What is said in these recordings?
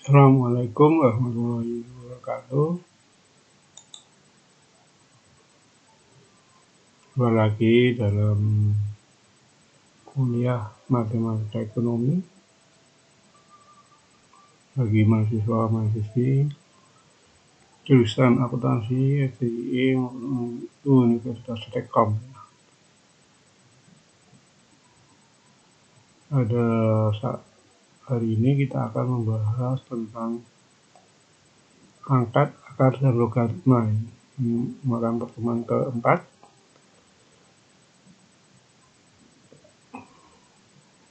Assalamualaikum warahmatullahi wabarakatuh. Kembali lagi dalam kuliah matematika ekonomi bagi mahasiswa-mahasiswi jurusan akuntansi STII Universitas Telkom. Hari ini kita akan membahas tentang pangkat, akar, dan logaritma. Ini merupakan pertemuan keempat.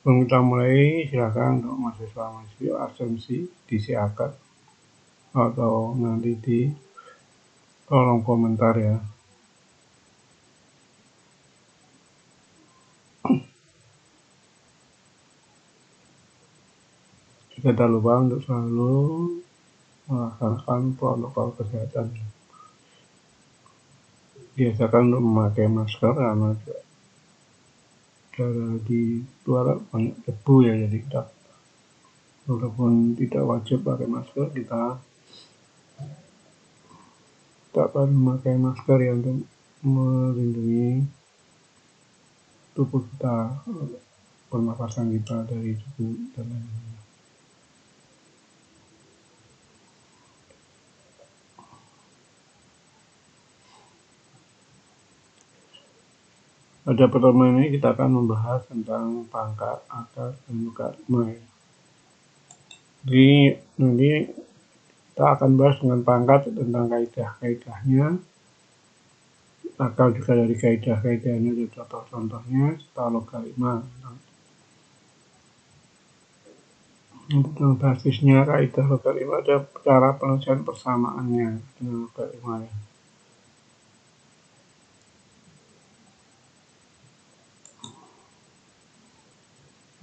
Sebelum kita mulai, silakan untuk mahasiswa-mahasiswi absensi diisi akad atau nanti di kolom komentar ya. Jangan lupa untuk selalu melaksanakan protokol kesehatan. Biasakan untuk memakai masker karena di luar banyak debu ya, jadi kita walaupun tidak wajib pakai masker, kita perlu memakai masker ya untuk melindungi tubuh kita, pernapasan kita dari debu dan lain-lain. Pada pertemuan ini kita akan membahas tentang pangkat, akar, dan logaritma. Jadi nanti kita akan bahas dengan pangkat tentang kaidah-kaidahnya, akar juga dari kaidah-kaidahnya, dari contoh-contohnya, serta logaritma. Tentang basisnya kaidah logaritma ada cara penyelesaian persamaannya dengan logaritma.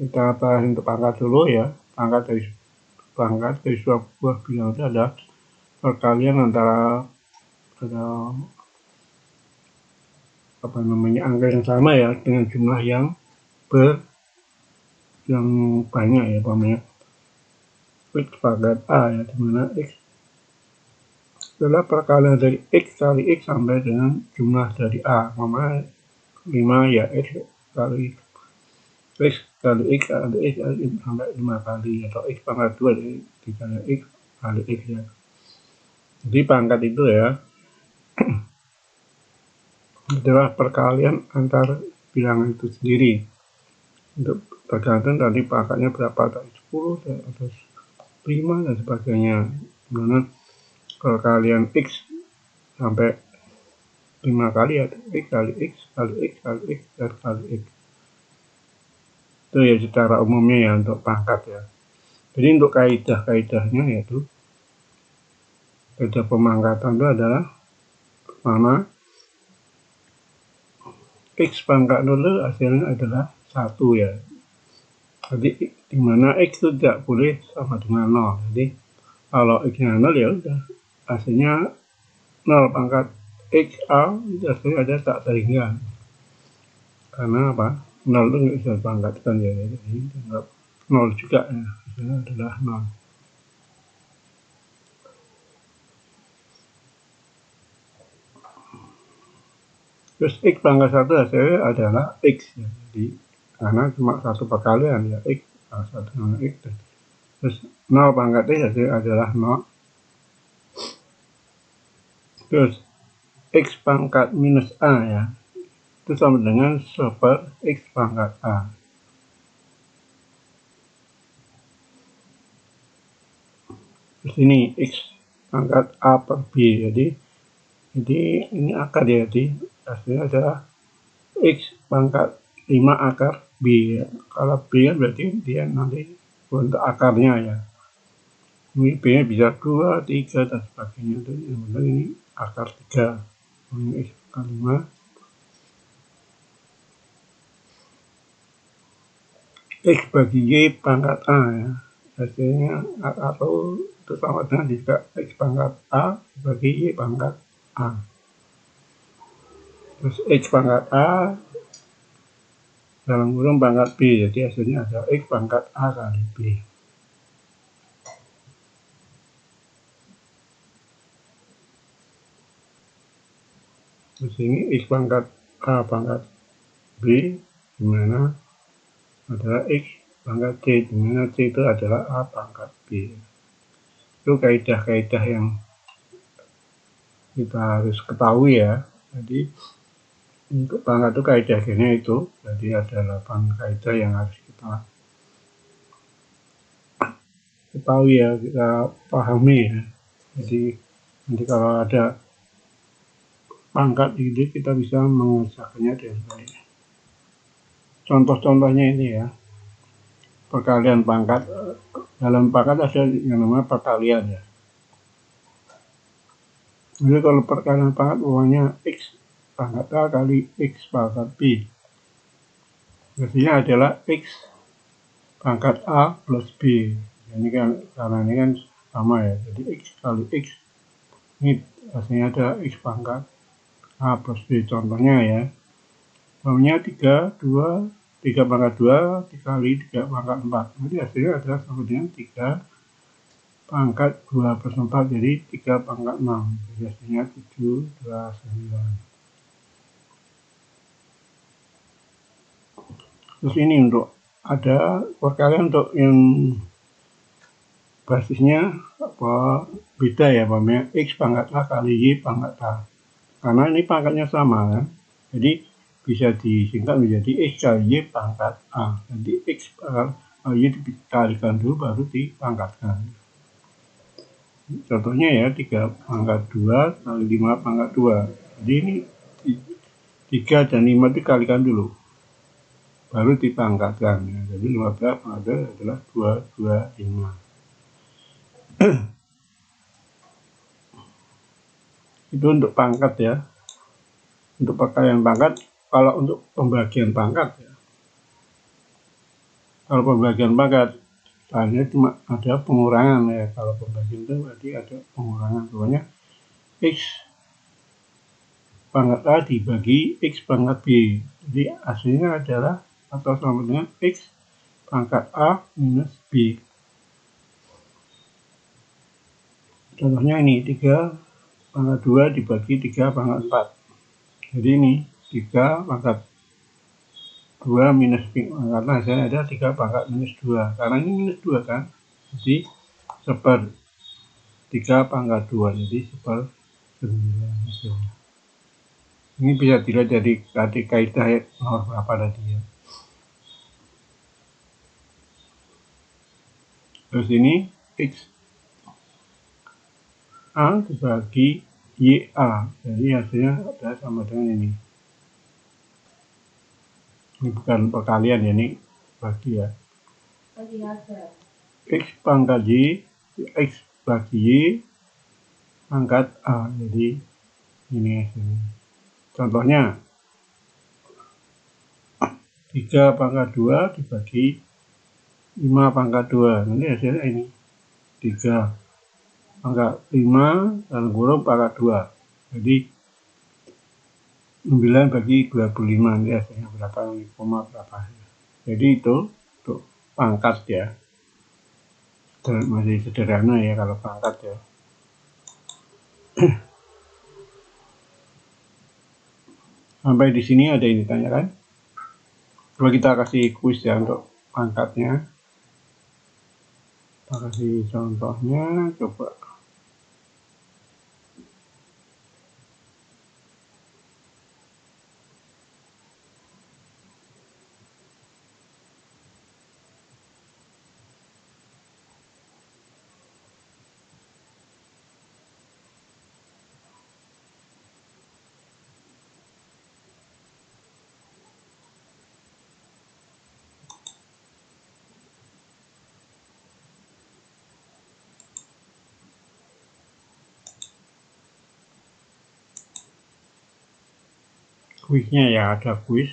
Kita bahas untuk pangkat dulu ya. Pangkat dari sebuah bilangan itu ada perkalian antara angka yang sama ya dengan jumlah yang banyak ya, umpamanya x pangkat a ya, dimana x adalah perkalian dari x kali x sampai dengan jumlah dari a, umpamanya 5 ya, x kali x kali x kali x sampai 5 kali, atau x pangkat 2 dari 3 x kali x ya. Jadi pangkat itu ya adalah perkalian antar bilangan itu sendiri. Untuk tergantung tadi pangkatnya berapa, tadi 10 atau 5 dan sebagainya. Dimana perkalian x sampai 5 kali ya, x kali x kali x kali x dan kali x. Itu ya secara umumnya ya untuk pangkat ya. Jadi untuk kaidah-kaidahnya yaitu kaidah pemangkatan itu adalah pertama, x pangkat 0 hasilnya adalah 1 ya. Jadi dimana x itu tidak boleh sama dengan 0. Jadi kalau x-nya 0 ya udah hasilnya 0, pangkat x a itu hasilnya ada tak terhingga. Karena apa? 0 itu nggak bisa dipangkatkan ya. Jadi dianggap 0 juga ya. Hasilnya adalah 0. Terus x pangkat 1 hasilnya adalah x ya. Jadi karena cuma satu perkalian ya, x satu dengan x. Terus 0 pangkat x hasilnya adalah 0. Terus x pangkat minus a ya, itu sama dengan 1 x pangkat a. Terus ini x pangkat a per b. Jadi ini akar ya, jadi hasilnya adalah x pangkat 5 akar b ya. Kalau b kan berarti dia nanti untuk akarnya ya. Ini b nya bisa 2, 3 dan sebagainya. Jadi yang benar ini akar 3. Ini x pangkat 5 x bagi y pangkat a ya. Hasilnya atau itu sama dengan juga x pangkat a bagi y pangkat a. Terus x pangkat a dalam kurung pangkat b, jadi hasilnya ada x pangkat a kali b. Di sini X pangkat A pangkat B, di mana adalah X pangkat C, di mana C itu adalah A pangkat B. Itu kaidah-kaidah yang kita harus ketahui ya. Jadi untuk pangkat itu kaidahnya itu, jadi ada 8 kaidah yang harus kita ketahui ya, kita pahami ya. Jadi nanti kalau ada pangkat ini kita bisa mengerjakannya dengan baik. Contoh-contohnya ini ya, perkalian pangkat. Dalam pangkat ada yang namanya perkalian ya. Jadi kalau perkalian pangkat uangnya X pangkat A kali X pangkat B. Biasanya adalah X pangkat A plus B. Ini kan karena ini kan sama ya. Jadi X kali X. Ini hasilnya ada X pangkat A plus B. Contohnya ya. Contohnya 3 pangkat 2 dikali 3 pangkat 4. Jadi hasilnya adalah sama dengan 3 pangkat 2 plus 4. Jadi 3 pangkat 6. Jadi hasilnya 7, 2, 9. Terus ini untuk ada perkalian untuk yang basisnya apa beda ya, namanya X pangkat A kali Y pangkat A. Karena ini pangkatnya sama kan. Jadi bisa disingkat menjadi X kali Y pangkat A. Jadi X pangkat Y dikalikan dulu baru dipangkatkan. Contohnya ya 3 pangkat 2 kali 5 pangkat 2. Jadi ini 3 dan 5 dikalikan dulu baru dipangkatkan ya. Jadi 15 pangkat 2 adalah 225. Itu untuk pangkat ya. Untuk perkalian pangkat. Kalau untuk pembagian pangkat ya, kalau pembagian pangkat hanya cuma ada pengurangan ya. Kalau pembagian itu berarti ada pengurangan. Pokoknya X pangkat A dibagi X pangkat B. Jadi hasilnya adalah atau sama dengan X pangkat A minus B. Contohnya ini 3 pangkat 2 dibagi 3 pangkat 4. Jadi ini 3 pangkat 2 minus B. Karena hasilnya ada 3 pangkat minus 2. Karena ini minus 2 kan. Jadi seper 3 pangkat 2. Jadi seper 9 hasilnya. Ini bisa dilihat dari kaidah nomor berapa tadi ya. Terus ini X A dibagi YA. Jadi hasilnya ada sama dengan ini. Ini bukan perkalian ya, ini bagi ya. X pangkat Y, X bagi Y pangkat A. Jadi ini hasilnya. Contohnya 3 pangkat 2 dibagi 5 pangkat 2. Nanti hasilnya ini 3 pangkat 5 dalam kurung pangkat 2. Jadi 9 bagi 25. Nanti hasilnya berapa, koma berapa. Jadi itu untuk pangkat ya. Masih sederhana ya kalau pangkat ya. Sampai di sini ada yang ditanyakan. Coba kita kasih kuis ya untuk pangkatnya. Kita kasih contohnya, coba. Kuisnya ya, ada kuis.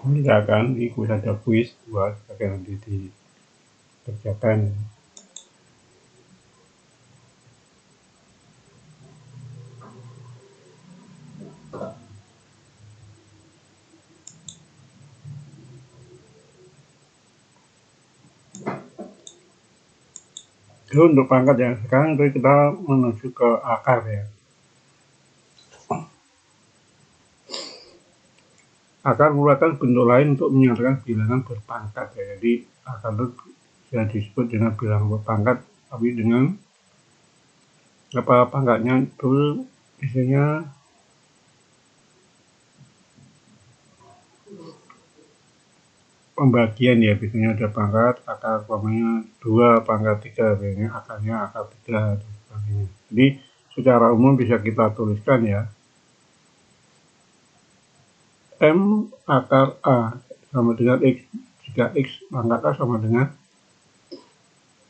mengerjakan di kuis, ada kuis buat pakai nanti dikerjakan. Itu untuk pangkat ya. Sekarang kita menuju ke akar ya. Akar merupakan bentuk lain untuk menyatakan bilangan berpangkat ya. Jadi akar itu bisa disebut dengan bilangan berpangkat, tapi dengan pangkatnya itu isinya pembagian ya. Biasanya ada pangkat akar umpamanya 2, pangkat 3, biasanya akarnya akar 3 dan sebagainya. Jadi secara umum bisa kita tuliskan ya, M akar A sama dengan X, jika X pangkat A sama dengan,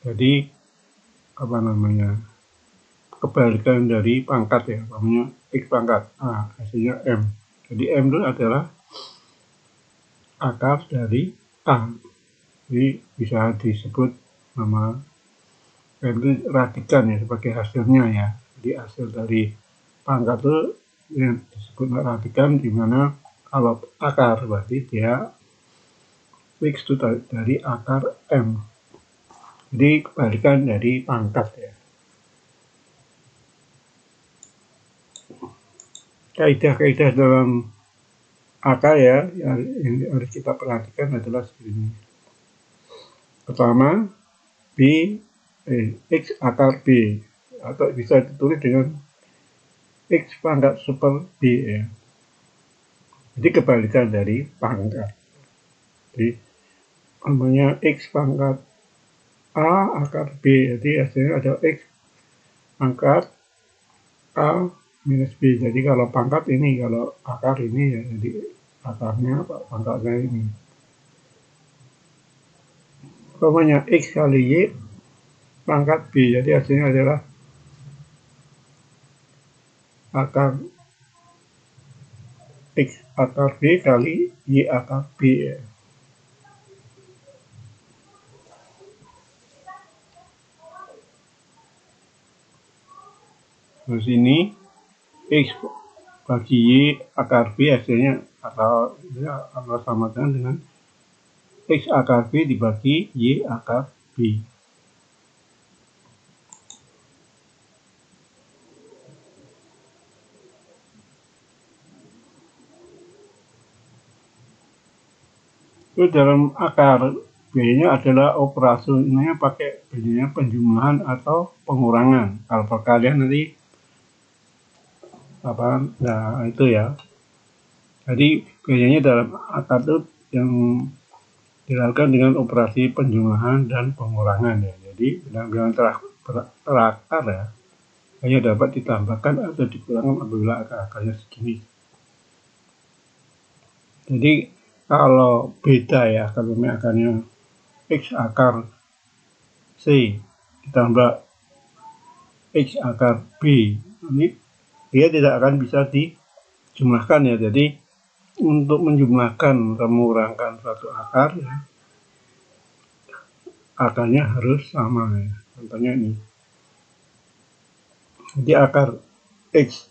jadi kebalikan dari pangkat ya, namanya X pangkat A, hasilnya M. Jadi M itu adalah akar dari A, jadi bisa disebut nama M itu radikan ya, sebagai hasilnya ya. Jadi hasil dari pangkat itu yang disebut radikan, dimana kalau akar berarti dia X itu dari akar M, jadi kebalikan dari pangkat ya. Kaidah-kaidah dalam akar ya yang harus kita perhatikan adalah seperti ini. Pertama, X akar B, atau bisa ditulis dengan X pangkat super B ya. Jadi kebalikan dari pangkat. Jadi namanya X pangkat A akar B, jadi hasilnya ada X pangkat A minus B. Jadi kalau pangkat ini, kalau akar ini ya, jadi akarnya pangkatnya ini. Namanya X kali Y pangkat B, jadi hasilnya adalah akar X akar B kali Y akar B ya. Terus ini X bagi Y akar B hasilnya atau sama dengan X akar B dibagi Y akar B. Itu dalam akar biasanya adalah operasinya pakai biasanya penjumlahan atau pengurangan. Kalau perkalian nanti nah itu ya. Jadi biasanya dalam akar itu yang dilakukan dengan operasi penjumlahan dan pengurangan ya. Jadi bilangan terakar ya hanya dapat ditambahkan atau dikurangkan apabila akarnya segini. Jadi kalau beda ya, kalau akarnya X akar C ditambah X akar B, ini dia tidak akan bisa dijumlahkan ya. Jadi untuk menjumlahkan atau mengurangkan suatu akar ya, akarnya harus sama ya. Contohnya ini, jadi akar X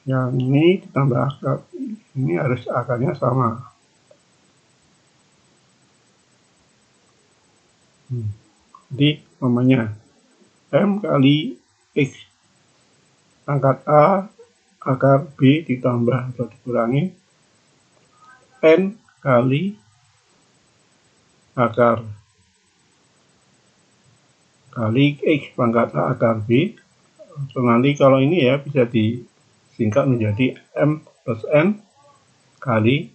yang ini ditambah akar ini harus akarnya sama. Jadi namanya M kali X pangkat A akar B ditambah atau dikurangi N kali akar kali X pangkat A akar B. So, nanti kalau ini ya bisa disingkat menjadi M plus N kali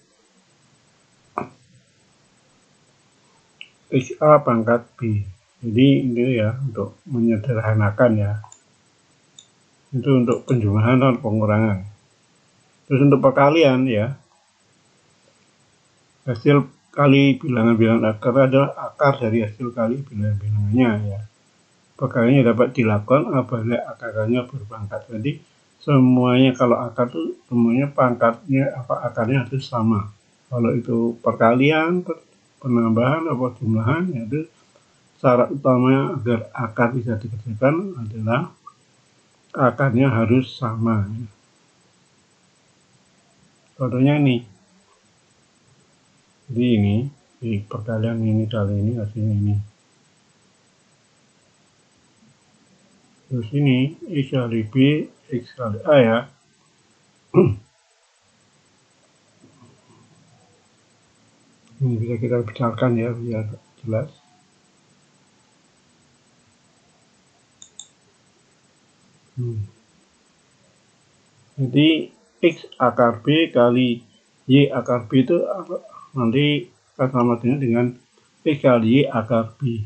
XA pangkat B. Jadi ini ya untuk menyederhanakan ya. Itu untuk penjumlahan dan pengurangan. Terus untuk perkalian ya, hasil kali bilangan-bilangan akar adalah akar dari hasil kali bilangan-bilangannya ya. Perkaliannya dapat dilakukan apabila akarnya berpangkat. Jadi semuanya kalau akar itu semuanya pangkatnya akarnya harus sama. Kalau itu perkalian, penambahan atau jumlahan, yaitu syarat utamanya agar akar bisa dikerjakan adalah akarnya harus sama. Contohnya ini, jadi ini di perkalian ini kali ini hasilnya ini. Terus ini X kali B, X kali A ya. Ini bisa kita besarkan ya biar jelas. Jadi X akar B kali Y akar B itu nanti alamatnya dengan X kali Y akar B.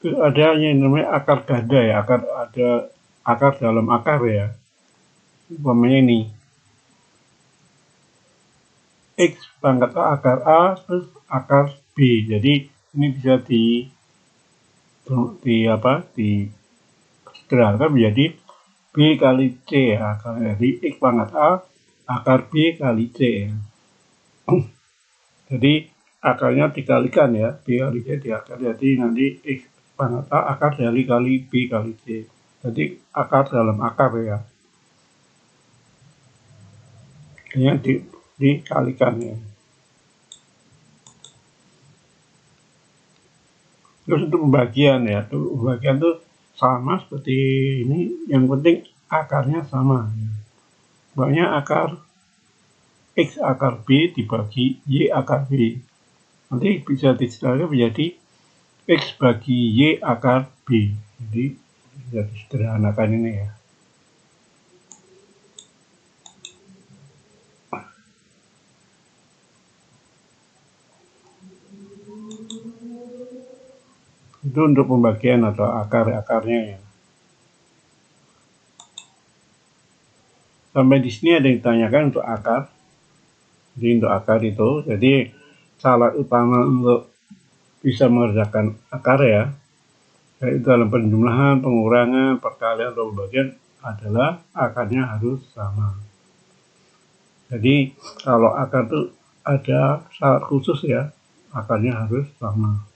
Terus ada yang namanya akar ganda ya, ada akar dalam akar ya. Umpamanya ini X pangkat A akar A terus akar B. Jadi ini bisa disederhanakan menjadi B kali C ya. Jadi X pangkat A akar B kali C ya. Jadi akarnya dikalikan ya, B kali C diakar. Jadi nanti X pangkat A akar dari kali B kali C. Jadi akar dalam akar ya. Ini dikalikan ya. Terus untuk pembagian ya, pembagian itu sama seperti ini. Yang penting akarnya sama. Banyak akar X akar B dibagi Y akar B. Nanti bisa disederhanakan menjadi X bagi Y akar B. Jadi bisa disederhanakan ini ya. Itu untuk pembagian atau akar-akarnya ya. Sampai di sini ada yang ditanyakan untuk akar. Jadi untuk akar itu, jadi syarat utama untuk bisa mengerjakan akar ya, yaitu dalam penjumlahan, pengurangan, perkalian atau pembagian adalah akarnya harus sama. Jadi kalau akar itu ada syarat khusus ya, akarnya harus sama.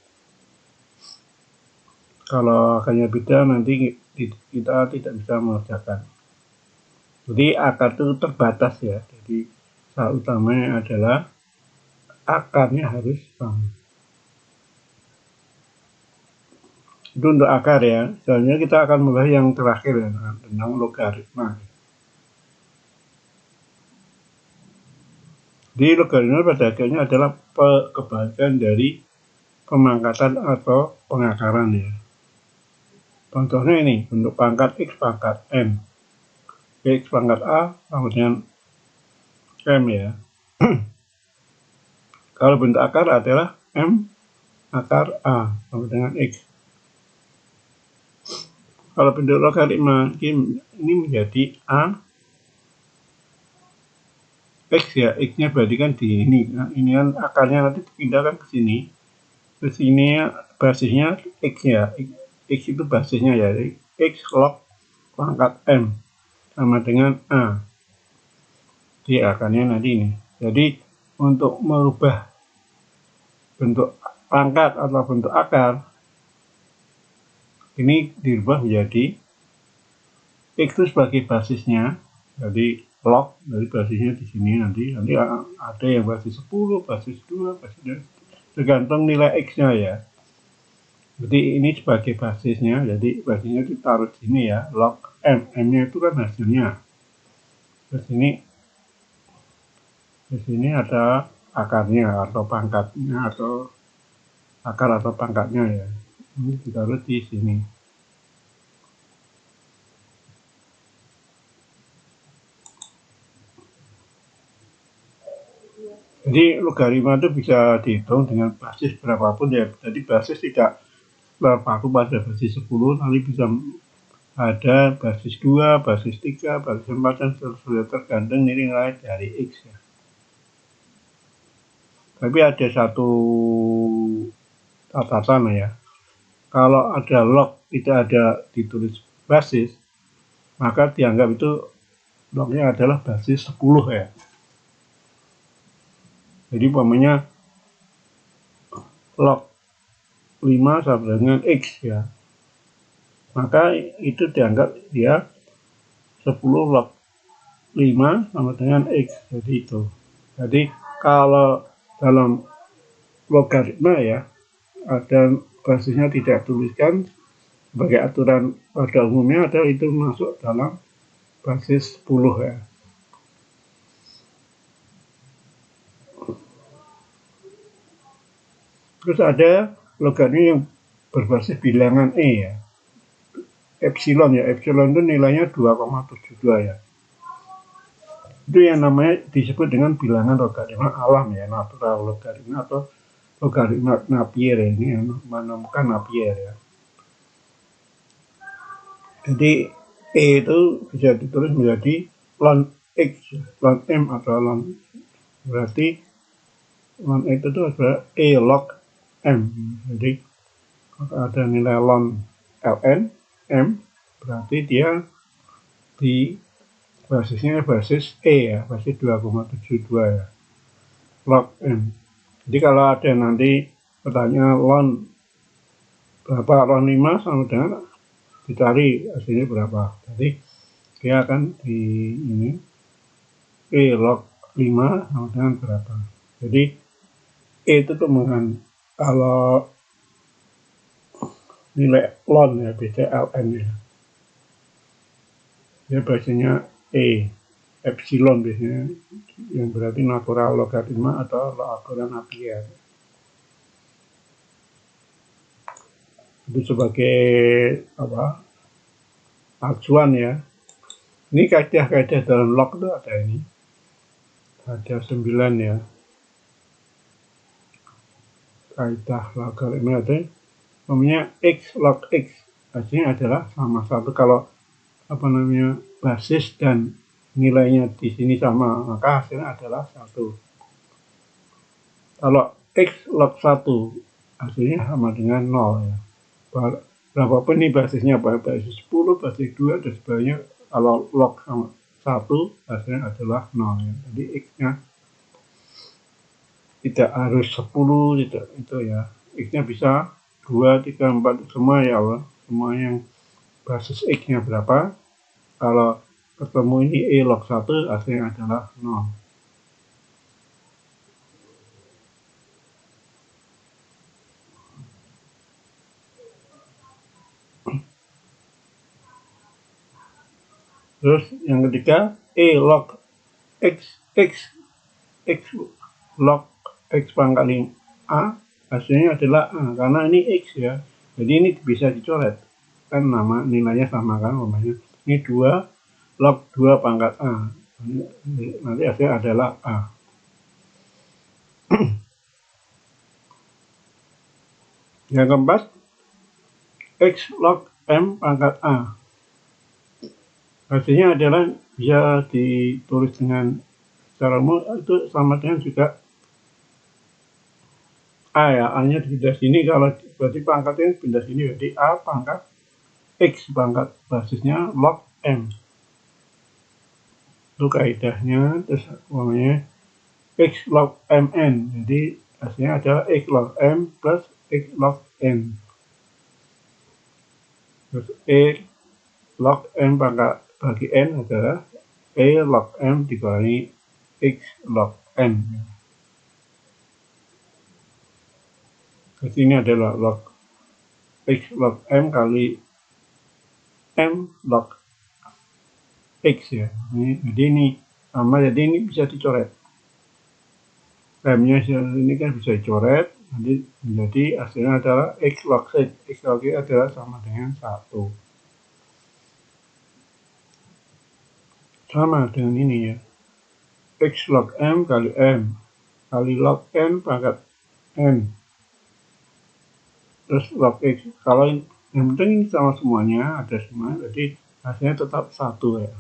Kalau akarnya beda nanti kita tidak bisa mengerjakan. Jadi akar itu terbatas ya. Jadi syarat utamanya adalah akarnya harus sama. Itu untuk akar ya. Selanjutnya kita akan mulai yang terakhir ya, tentang logaritma. Di logaritma pada akhirnya adalah kebalikan dari pemangkatan atau pengakaran ya. Contohnya ini, untuk pangkat X pangkat M. X pangkat A sama dengan M ya. Kalau bentuk akar adalah M akar A sama dengan X. Kalau bentuk logaritma ini menjadi A X ya, X-nya berarti kan di ini. Nah, ini kan akarnya nanti dipindahkan ke sini. Terus ini basisnya X ya. X itu basisnya ya. X log pangkat M sama dengan A. Di akarnya nanti ini. Jadi untuk merubah bentuk pangkat atau bentuk akar ini dirubah menjadi X itu sebagai basisnya. Jadi log dari basisnya di sini nanti ada yang basis 10, basis 2, basis tergantung nilai X-nya ya. Jadi ini sebagai basisnya, jadi basisnya ditaruh di sini ya, log M. M-nya itu kan hasilnya. Terus di sini ada akarnya atau pangkatnya atau akar atau pangkatnya ya. Ini ditaruh di sini. Jadi logaritma itu bisa dihitung dengan basis berapapun ya. Jadi basis tidak berpaku pada basis 10, nanti bisa ada basis 2, basis 3, basis 4, dan seterusnya tergantung nilai dari X ya. Tapi ada satu catatan ya. Kalau ada log tidak ada ditulis basis, maka dianggap itu lognya adalah basis 10 ya. Jadi umpamanya log 5 sama dengan X ya, maka itu dianggap dia 10 log 5 sama dengan X. Jadi itu. Jadi kalau dalam logaritma ya, ada basisnya tidak tuliskan sebagai aturan pada umumnya, adalah itu masuk dalam basis 10 ya. Terus ada logaritma yang berbasis bilangan E ya. Epsilon ya, epsilon itu nilainya 2,72 ya. Itu yang namanya disebut dengan bilangan logaritma alam ya, natural logaritma atau logaritma Napier ya. Ini yang menemukan Napier ya. Jadi E itu bisa ditulis menjadi ln X, ln M atau ln, berarti ln X itu adalah E log M. Jadi ada nilai ln ln M, berarti dia di basisnya basis E ya, basis 2,72 ya, log M. Jadi kalau ada nanti pertanyaan ln berapa, ln 5 sama dengan, dicari hasilnya berapa. Jadi dia akan di ini E log 5 sama dengan berapa. Jadi E itu dengan kalau nilai ln ya, beda ln ya. Dia biasanya E, epsilon biasanya, yang berarti natural logaritma atau aturan Napier. Itu sebagai apa, acuan ya. Ini kaidah-kaidah dalam log itu ada ini, ada 9 ya. Kaidah logaritma ada namanya X log X, hasilnya adalah sama satu. Kalau apa namanya, basis dan nilainya di sini sama, maka hasilnya adalah 1. Kalau X log 1 hasilnya sama dengan 0 ya. Berapapun ini basisnya, basis 10, basis 2 dan sebagainya, kalau log sama 1 hasilnya adalah 0 ya. Jadi X-nya tidak harus 10 tidak, itu ya. X-nya bisa 2, 3, 4 semua ya Allah. Semua yang basis X-nya berapa, kalau ketemu ini E log 1 hasilnya adalah 0. Terus yang ketiga E log X log X pangkat 5A hasilnya adalah A, karena ini X ya. Jadi ini bisa dicoret, kan nama nilainya sama kan, namanya ini 2 log 2 pangkat A, nanti hasilnya adalah A. Yang keempat, X log M pangkat A, hasilnya adalah bisa ditulis dengan secara umum itu sama dengan juga A ya, A-nya pindah sini, kalau berarti pangkatnya pindah sini, berarti A pangkat X pangkat basisnya log M. Itu kaidahnya. Terus namanya X log MN, jadi hasilnya adalah X log M plus X log N. Terus E log M pangkat bagi N adalah E log M dikurangi X log N. Di sini adalah log X log M kali M log X ya. Jadi ini sama, jadi ini bisa dicoret. M-nya ini kan bisa dicoret, nanti menjadi hasilnya adalah X log X. X log X adalah sama dengan 1. Sama dengan ini ya, X log M kali M kali log N pangkat N, terus log X. Kalau yang penting ini sama semuanya, ada semua, jadi hasilnya tetap 1 ya.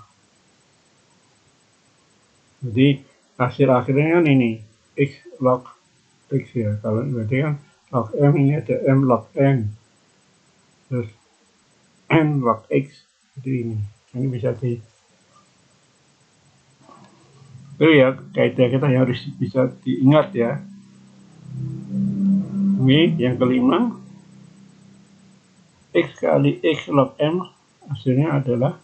Jadi hasil akhirnya kan ini X log X ya. Kalau berarti kan log M, ini ada M log N, terus n log x, jadi ini bisa di itu ya kaidah kita yang harus bisa diingat ya. Ini yang kelima, x kali x log m hasilnya adalah,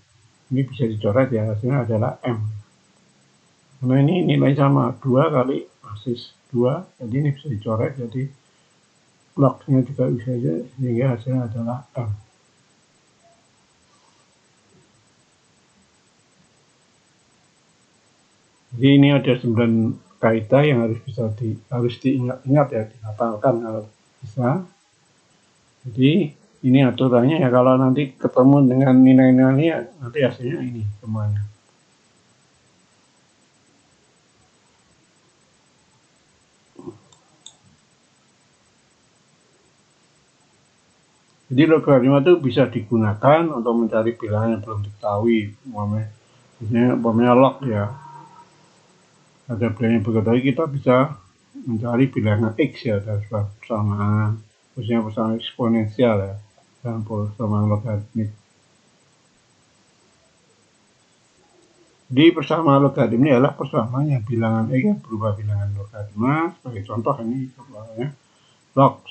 ini bisa dicoret ya, hasilnya adalah m. Karena ini nilai sama 2 kali basis 2, jadi ini bisa dicoret, jadi lognya juga bisa aja, sehingga hasilnya adalah m. Jadi ini ada 9 kaidah yang harus diingat-ingat ya, dihafalkan kalau bisa. Jadi ini aturannya ya, kalau nanti ketemu dengan nilai-nilainya, nanti hasilnya ini semuanya. Jadi logaritma itu bisa digunakan untuk mencari bilangan yang belum diketahui. Umpamanya log ya. Ada bilangan yang belum diketahui, kita bisa mencari bilangan x ya dalam sebuah persamaan, khususnya persamaan eksponensial ya, dalam persamaan logaritmik. Di persamaan logaritma ini adalah persamaan yang bilangan x yang berubah bilangan logaritma. Sebagai contoh ini contohnya log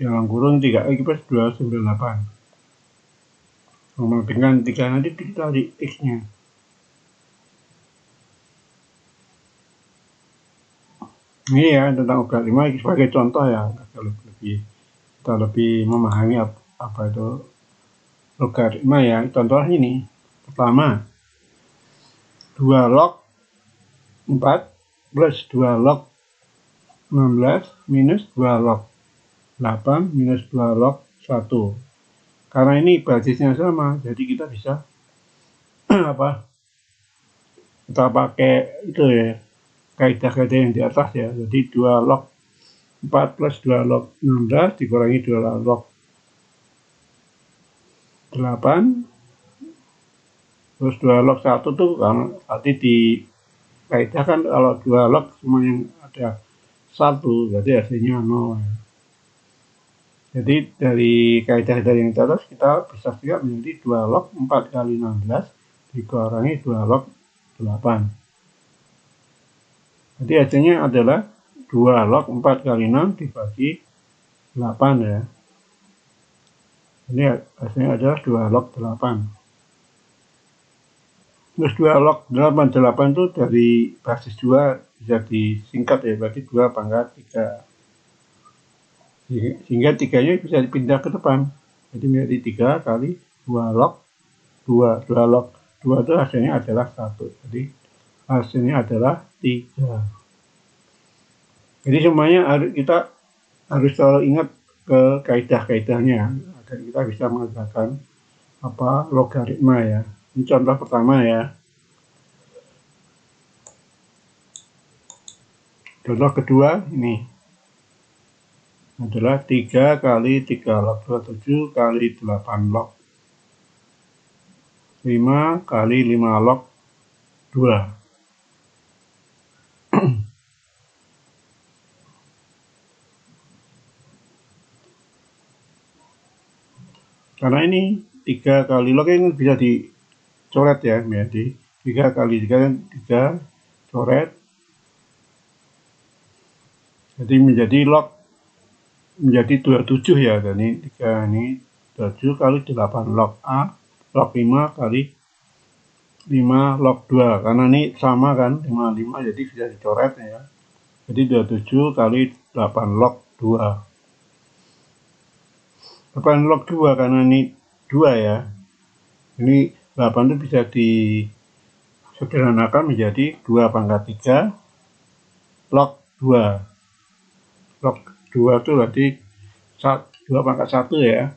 dalam kurung 3x plus 298. Dengan 3 nanti kita di x-nya. Ini ya tentang logaritma sebagai contoh ya, kita lebih memahami apa itu logaritma ya. Contoh ini, pertama 2 log 4 plus 2 log 16 minus 2 log 8 minus 2 log 1. Karena ini basisnya sama, jadi kita bisa kita pakai itu ya, kaidah-kaidah yang di atas ya. Jadi 2 log 4 plus 2 log 16 dikurangi 2 log 8 terus 2 log 1 tuh kan nanti di kaidah kan kalau 2 log semua yang ada 1, jadi hasilnya 0 ya. Jadi dari kaidah yang di atas kita bisa lihat menjadi 2 log 4 kali 16 dikurangi 2 log 8. Jadi hasilnya adalah 2 log 4 kali 6 dibagi 8 ya. Ini hasilnya adalah 2 log 8. Terus 2 log 8 itu dari basis 2 bisa disingkat ya, berarti 2 pangkat 3. Sehingga 3-nya bisa dipindah ke depan. Jadi menjadi 3 kali 2 log 2. 2 log 2 itu hasilnya adalah 1. Jadi hasilnya adalah 3. Jadi semuanya kita harus selalu ingat ke kaidah-kaidahnya agar kita bisa menggunakan logaritma ya. Ini contoh pertama ya. Contoh kedua ini adalah 3 kali 3 log 27 kali 8 log 5 kali 5 log 2. Karena ini 3 kali log ini bisa dicoret ya, menjadi 3 kali 3 kan 3 coret. Jadi menjadi log menjadi 27 ya, dan ini 3 ini 27 kali 8 log A log 5 kali 5 log 2, karena ini sama kan 5 jadi bisa dicoret ya. Jadi 27 kali 8 log 2. 8 log 2 karena ini 2 ya. Ini 8 itu bisa disederhanakan menjadi 2 pangkat 3 log 2. Log 2 itu berarti 2 pangkat 1 ya.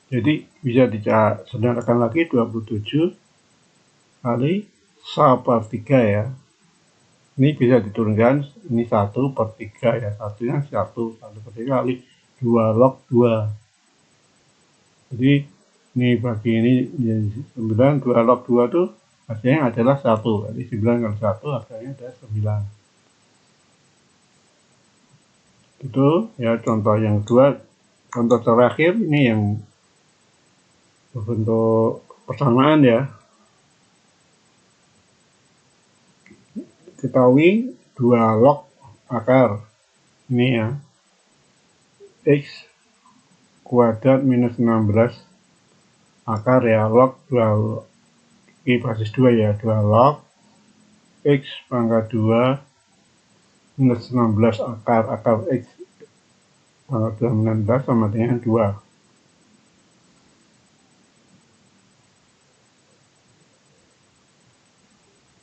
Jadi bisa disederhanakan lagi 27 kali 1/3 ya. Ini bisa diturunkan, ini 1/3 ya, satunya 1/3 kali 2 log 2. Jadi ini bagi ini menjadi 9, 2 log 2 itu hasilnya adalah 1. Jadi 9 kali 1 hasilnya adalah 9. Itu ya contoh yang kedua. Contoh terakhir ini yang berbentuk persamaan ya. Ketahui 2 log akar ini ya, X kuadrat minus 16 akar ya, log 2 I basis 2 ya, 2 log X pangkat 2 minus 16 akar X pangkat 2 sama dengan 2.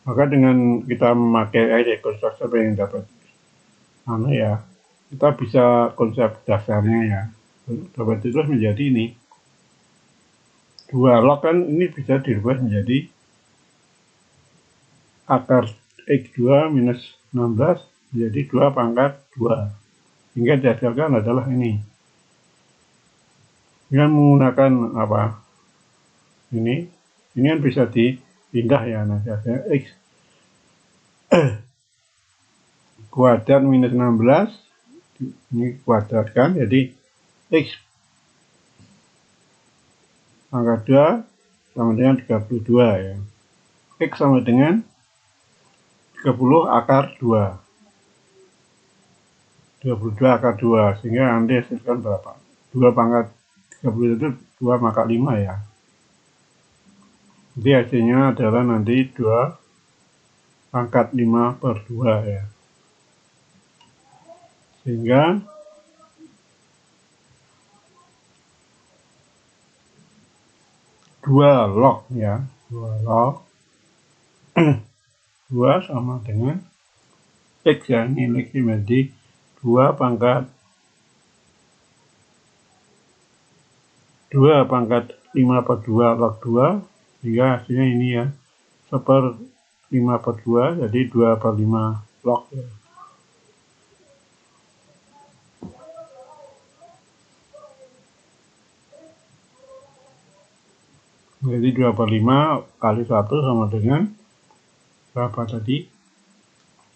Maka dengan kita memakai konsep yang dapat ya, kita bisa konsep dasarnya ya, dapat terus menjadi ini 2 log kan ini bisa dirubah menjadi akar X2 minus 16 menjadi 2 pangkat 2, hingga dihasilkan adalah ini dengan menggunakan apa ini kan bisa dipindah ya, nanti hasilnya X kuadrat minus 16 ini kuadratkan jadi X pangkat 2 sama dengan 32 ya, X sama dengan 30 akar 2, 32 akar 2, sehingga nanti hasilkan berapa? 2 pangkat 30 itu 2 pangkat 5 ya. Jadi hasilnya adalah nanti 2 pangkat 5 per 2 ya. Sehingga 2 log ya, 2 log 2 sama dengan X ya, ini X menjadi 2 pangkat 5 per 2 log 2, sehingga hasilnya ini ya 1/5 per 2, jadi 2 per 5 log ya. Jadi 2 per 5 kali 1 sama dengan berapa tadi?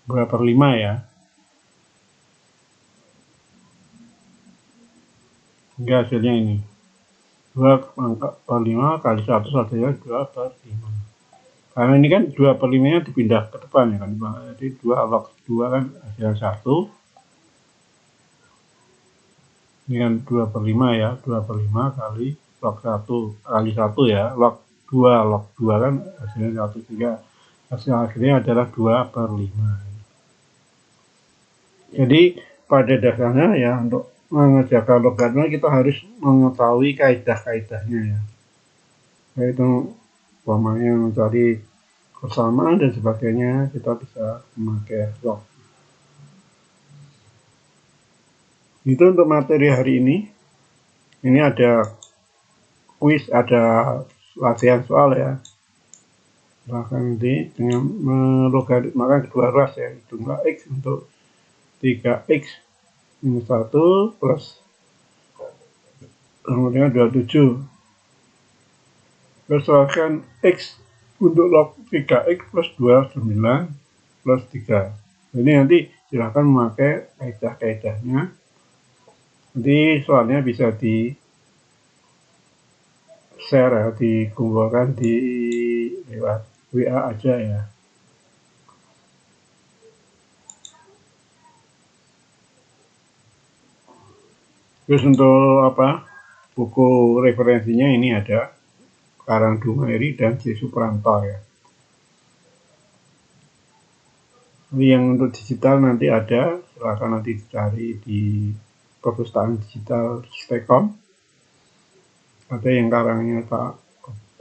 2 per 5 ya. Hingga hasilnya ini 2 per 5 kali 1 hasilnya 2 per 5. Karena ini kan 2 per 5 nya dipindah ke depan ya kan. Jadi 2 log 2 kan hasilnya 1. Ini kan 2 per 5 ya. 2 per 5 kali log 1 kali 1 ya, log 2 kan hasilnya 1, sehingga hasilnya adalah 2 per 5. Jadi pada dasarnya ya, untuk mengerjakan logaritma kita harus mengetahui kaidah-kaidahnya ya, yaitu umpamanya mencari persamaan dan sebagainya, kita bisa memakai log. Itu untuk materi hari ini. Ini ada kuis, ada latihan soal ya. Bahkan nanti dengan melogaritmakan kedua ruas ya, jumlah X untuk 3X minus 1 plus kemudian 27. Persoalkan X untuk log 3X plus 2, 9 plus 3. Jadi nanti silahkan memakai kaidah-kaidahnya. Nanti soalnya bisa di share ya, dikumpulkan di lewat WA aja ya. Terus untuk buku referensinya ini ada Karang Dumairi dan C. Supranto ya. Yang untuk digital nanti ada, silahkan nanti dicari di perpustakaan digital Stekom. Ada yang karangnya Pak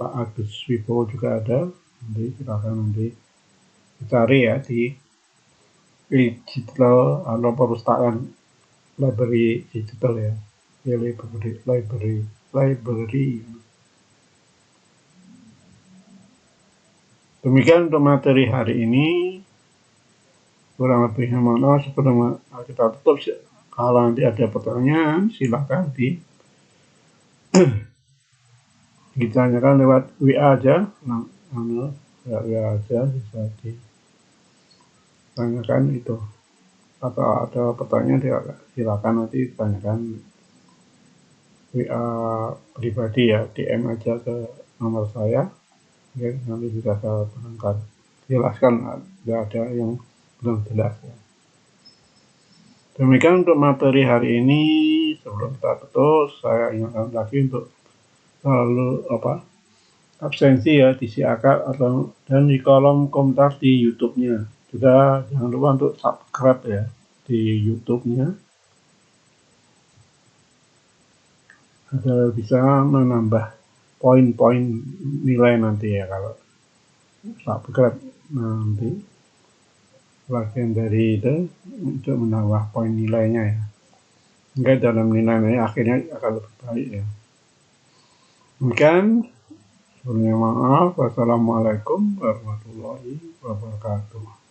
Agus Wibowo juga ada. Nanti silahkan nanti dicari ya di digital atau perpustakaan library digital ya, library. Demikian untuk materi hari ini. Kurang lebihnya mohon maaf. Sebelum kita tutup, kalau nanti ada pertanyaan silakan ditanyakan lewat WA aja. WA aja bisa ditanyakan itu. atau ada pertanyaan silakan nanti tanyakan WA pribadi ya, DM aja ke nomor saya, ya, nanti bisa saya jelaskan ada yang belum jelas ya. Demikian untuk materi hari ini. Sebelum kita tutup, saya ingatkan lagi untuk selalu absensi ya disiarkan dan di kolom komentar di YouTube-nya juga jangan lupa untuk subscribe ya di YouTube-nya agar bisa menambah poin-poin nilai nanti ya. Kalau subscribe nanti bagian dari itu untuk menambah poin nilainya ya, hingga dalam nilainya akhirnya akan lebih baik ya. Demikian, sebelumnya maaf. Wassalamualaikum warahmatullahi wabarakatuh.